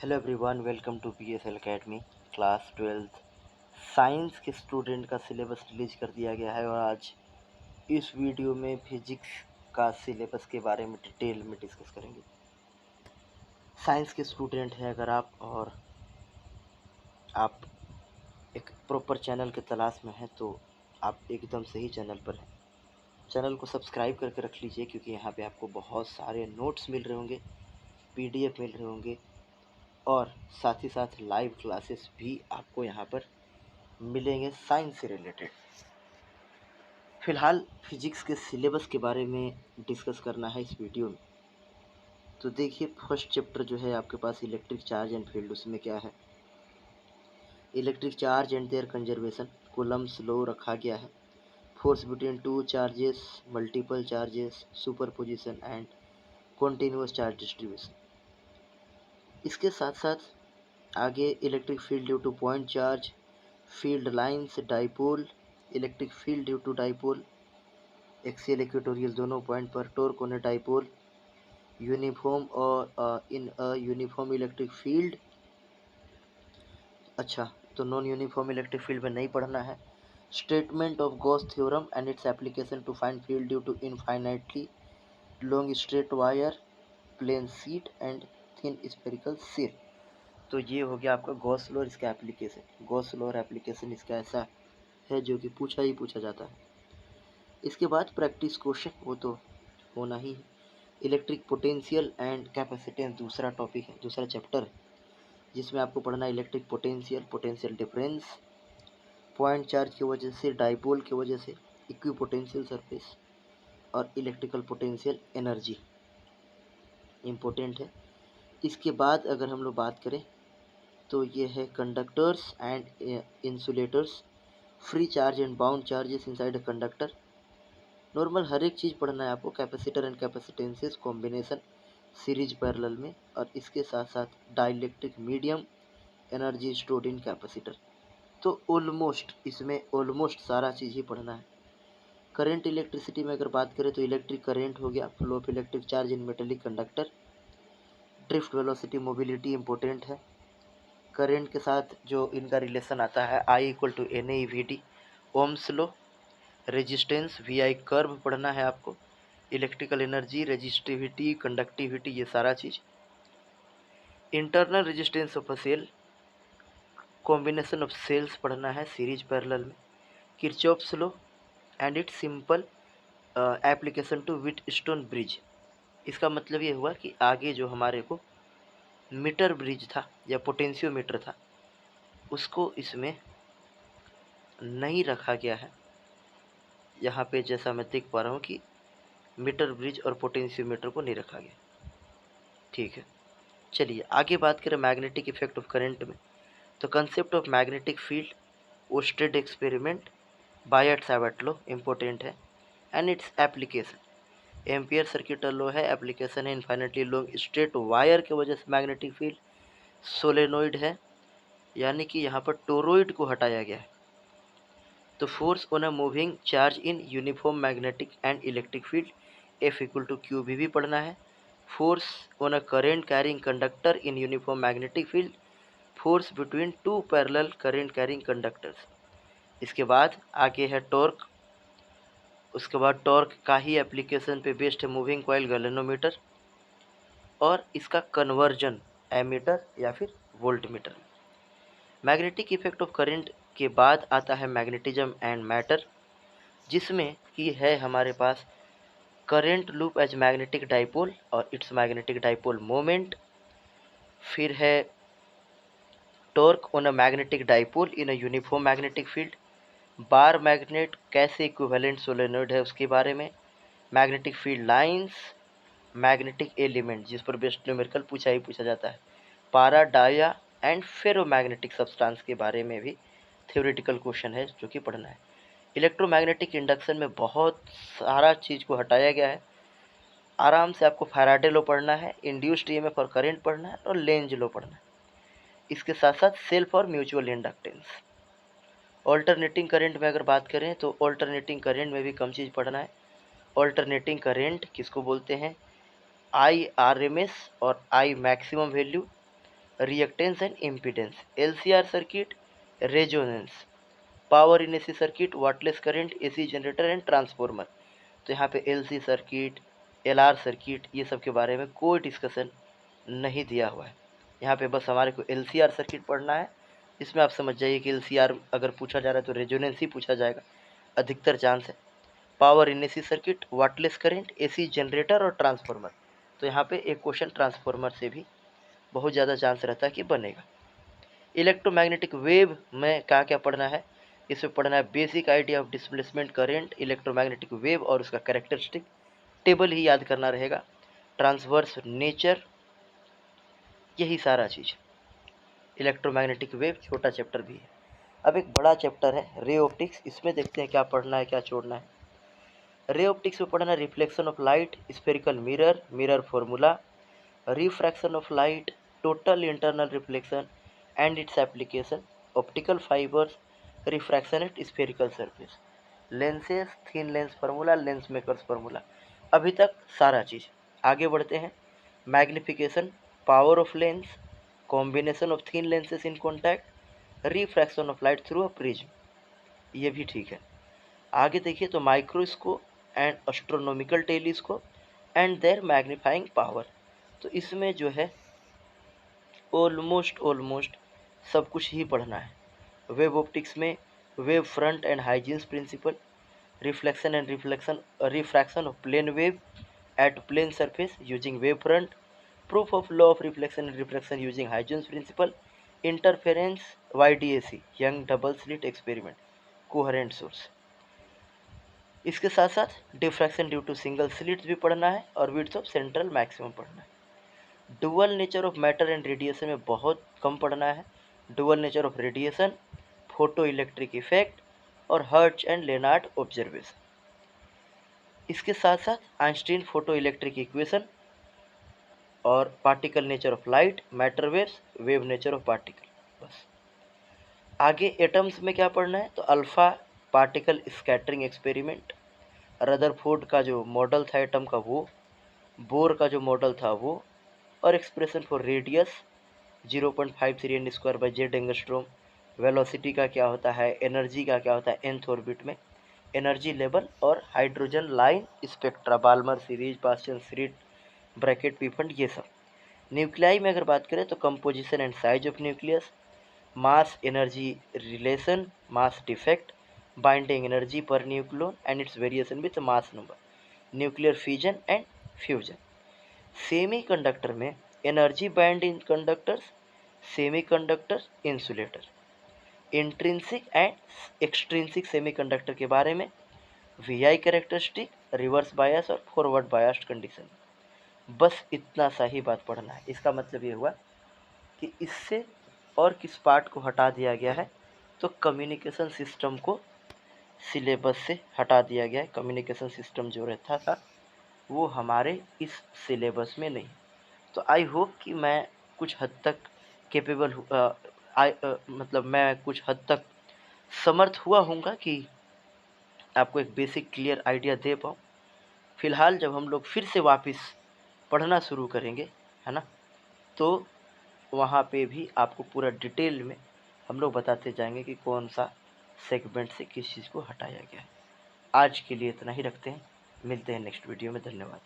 Hello everyone, welcome to PSL Academy. Class 12th science के student का syllabus release कर दिया गया है और आज इस वीडियो में फिजिक्स का सिलेबस के बारे में डिटेल में डिस्कस करेंगे। साइंस के स्टूडेंट हैं अगर आप और आप एक प्रॉपर चैनल के तलाश में हैं तो आप एकदम सही चैनल पर हैं। चैनल को सब्सक्राइब करके रख लीजिए क्योंकि यहाँ पे आपको बहुत सारे नोट्स मिल रहे होंगे, पीडीएफ मिल रहे होंगे और साथ ही साथ लाइव क्लासेस भी आपको यहाँ पर मिलेंगे साइंस से रिलेटेड। फ़िलहाल फिजिक्स के सिलेबस के बारे में डिस्कस करना है इस वीडियो में। तो देखिए, फर्स्ट चैप्टर जो है आपके पास इलेक्ट्रिक चार्ज एंड फील्ड। उसमें क्या है, electric charge and their conservation, Coulomb's law रखा गया है, force between two charges, multiple charges, superposition and continuous charge distribution. इसके साथ साथ आगे electric field due to point charge, field lines, dipole, electric field due to dipole, axial equatorial दोनों point पर, torque on a dipole, uniform और in a uniform electric field. अच्छा, तो non uniform electric field में नहीं पढ़ना है। Statement of Gauss theorem and its application to find field due to infinitely long straight wire, plane sheet and thin spherical shell. तो ये हो गया आपका गॉस लॉ और इसका एप्लीकेशन। गॉस लॉ और एप्लीकेशन इसका ऐसा है जो कि पूछा ही पूछा जाता है। इसके बाद प्रैक्टिस क्वेश्चन, वो तो होना ही है। इलेक्ट्रिक पोटेंशियल एंड कैपेसिटेंस दूसरा टॉपिक है, दूसरा चैप्टर है, जिसमें आपको पढ़ना है electric potential, potential difference, point charge की वजह से, डाइपोल की वजह से, इक्विपोटेंशियल सरफेस और इलेक्ट्रिकल पोटेंशियल एनर्जी इम्पोर्टेंट है। इसके बाद अगर हम लोग बात करें तो ये है conductors and insulators, free charge and bound charges inside a conductor. Normal हर एक चीज़ पढ़ना है आपको, capacitor and capacitances combination series parallel में, और इसके साथ साथ dielectric medium, energy stored in capacitor. तो ऑलमोस्ट इसमें ऑलमोस्ट सारा चीज़ ही पढ़ना है। करंट इलेक्ट्रिसिटी में अगर बात करें तो इलेक्ट्रिक करंट हो गया, flow of electric charge in metallic conductor, drift velocity, mobility important है। करंट के साथ जो इनका रिलेशन आता है, I equal to N A V D, Ohm's law, resistance V I curve पढ़ना है आपको, इलेक्ट्रिकल एनर्जी, रेजिस्टिविटी, कंडक्टिविटी, ये सारा चीज़। Internal resistance of a cell, combination of cells पढ़ना है सीरीज पैरेलल में, Kirchhoff's law and its simple application to Wheatstone bridge. इसका मतलब ये हुआ कि आगे जो हमारे को मीटर ब्रिज था या पोटेंशियोमीटर था, उसको इसमें नहीं रखा गया है। यहाँ पे जैसा मैं देख पा रहा हूँ कि मीटर ब्रिज और पोटेंशियोमीटर को नहीं रखा गया। ठीक है, चलिए आगे बात करें मैग्नेटिक इफेक्ट ऑफ करंट में। तो concept of magnetic field, Oersted experiment, Biot Savart law important है, and its application, Ampere circuit law है, एप्लीकेशन है इन्फाइनेटली लॉन्ग स्ट्रेट वायर की वजह से मैग्नेटिक फील्ड, सोलेनोइड है, यानी कि यहाँ पर टोरॉइड को हटाया गया है। तो force on a moving charge in uniform magnetic and electric field, F equal to q भी पढ़ना है। Force on a current carrying conductor in uniform magnetic field, force between two parallel current carrying conductors. इसके बाद आगे है torque. उसके बाद torque का ही एप्लीकेशन पे बेस्ड है मूविंग कॉइल गैल्वेनोमीटर और इसका कन्वर्जन एमीटर या फिर voltmeter. Magnetic effect of current के बाद आता है मैग्नेटिज्म एंड मैटर, जिसमें कि है हमारे पास current loop as magnetic dipole और इट्स मैग्नेटिक डाइपोल मोमेंट। फिर है torque on a magnetic dipole in a uniform magnetic field, bar magnet कैसे इक्विवेलेंट सोलेनोइड है उसके बारे में, magnetic field lines, magnetic element जिस पर बेस्ट न्यूमेरिकल पूछा ही पूछा जाता है, पारा डाया एंड फेरोमैग्नेटिक सब्सटेंस के बारे में भी थ्योरेटिकल क्वेश्चन है जो कि पढ़ना है। इलेक्ट्रोमैग्नेटिक इंडक्शन में बहुत सारा चीज़ को हटाया गया है। आराम से आपको फैराडे लॉ पढ़ना है, इंड्यूस्ड ईएमएफ और करंट पढ़ना है और लेंज लॉ पढ़ना है। इसके साथ साथ सेल्फ और म्यूचुअल इंडक्टेंस। ऑल्टरनेटिंग करंट में अगर बात करें तो ऑल्टरनेटिंग करंट में भी कम चीज़ पढ़ना है। ऑल्टरनेटिंग करंट किसको बोलते हैं, आई आर एम एस और I maximum value, reactance and impedance, LCR circuit, resonance, power in AC circuit, wattless current, AC generator and transformer. तो यहाँ पे LC सर्किट, LR सर्किट, ये सब के बारे में कोई डिस्कशन नहीं दिया हुआ है। यहाँ पे बस हमारे को LCR सर्किट पढ़ना है। इसमें आप समझ जाइए कि LCR अगर पूछा जा रहा है तो रेजोनेंस ही पूछा जाएगा, अधिकतर चांस है। Power in AC circuit, wattless current, AC generator और ट्रांसफार्मर। तो यहाँ पे एक क्वेश्चन ट्रांसफार्मर से भी बहुत ज़्यादा चांस रहता है कि बनेगा। इलेक्ट्रोमैग्नेटिक वेव में क्या क्या पढ़ना है, इसमें पढ़ना है basic idea of displacement current, electromagnetic wave और उसका कैरेक्टरिस्टिक, टेबल ही याद करना रहेगा, ट्रांसवर्स नेचर, यही सारा चीज़। इलेक्ट्रोमैग्नेटिक वेव छोटा चैप्टर भी है। अब एक बड़ा चैप्टर है रे ऑप्टिक्स, इसमें देखते हैं क्या पढ़ना है क्या छोड़ना है। रे ऑप्टिक्स में पढ़ना है reflection of light, spherical mirror, mirror formula, refraction of light, total internal reflection and its application, optical fibres, refraction at spherical surface, lenses, thin lens formula, lens makers formula. अभी तक सारा चीज़। आगे बढ़ते हैं। Magnification, power of lens, combination of thin lenses in contact, refraction of light through a prism, ये भी ठीक है। आगे देखिए तो microscope and astronomical telescope and their magnifying power. तो इसमें जो है ऑलमोस्ट सब कुछ ही पढ़ना है। वेव ऑप्टिक्स में wave front and Huygens principle, reflection and refraction of plane wave at plane surface using wave front, proof of law of reflection and refraction using Huygens principle, interference, YDAC Young double slit experiment, coherent source. इसके साथ साथ diffraction due to single slits भी पढ़ना है और width of central maximum पढ़ना है। Dual nature of matter and radiation में बहुत कम पढ़ना है। Dual nature of radiation, photo electric effect और हर्ट्ज एंड लेनार्ड ऑब्जर्वेशन। इसके साथ साथ आइंस्टीन फोटो इलेक्ट्रिक इक्वेशन और particle nature of light, matter waves, wave nature of particle. बस। आगे एटम्स में क्या पढ़ना है तो alpha particle scattering experiment, Rutherford का जो मॉडल था एटम का वो, बोर का जो मॉडल था वो, और expression for radius 0.53 n square by Z angstrom, velocity का क्या होता है, एनर्जी का क्या होता है nth ऑर्बिट में, एनर्जी लेवल और hydrogen line spectra, Balmer series, Paschen series, Brackett Pfund, ये सब। न्यूक्लियाई में अगर बात करें तो composition and size of nucleus, mass energy relation, mass defect, binding energy per nucleon and its variation with mass number, nuclear fusion and fusion. Semiconductor में energy band in conductors, semiconductor insulator, intrinsic and extrinsic semiconductor के बारे में, VI characteristic, reverse bias और forward biased condition. बस इतना सा ही बात पढ़ना है। इसका मतलब ये हुआ कि इससे और किस पार्ट को हटा दिया गया है तो कम्युनिकेशन सिस्टम को सिलेबस से हटा दिया गया है। कम्युनिकेशन सिस्टम जो रहता था वो हमारे इस सिलेबस में नहीं। तो आई होप कि मैं कुछ हद तक कैपेबल मतलब मैं कुछ हद तक समर्थ हुआ हूँगा कि आपको एक बेसिक क्लियर आइडिया दे पाऊँ। फ़िलहाल जब हम लोग फिर से वापस पढ़ना शुरू करेंगे, है ना, तो वहाँ पे भी आपको पूरा डिटेल में हम लोग बताते जाएंगे कि कौन सा सेगमेंट से किस चीज़ को हटाया गया है। आज के लिए इतना ही रखते हैं, मिलते हैं नेक्स्ट वीडियो में। धन्यवाद।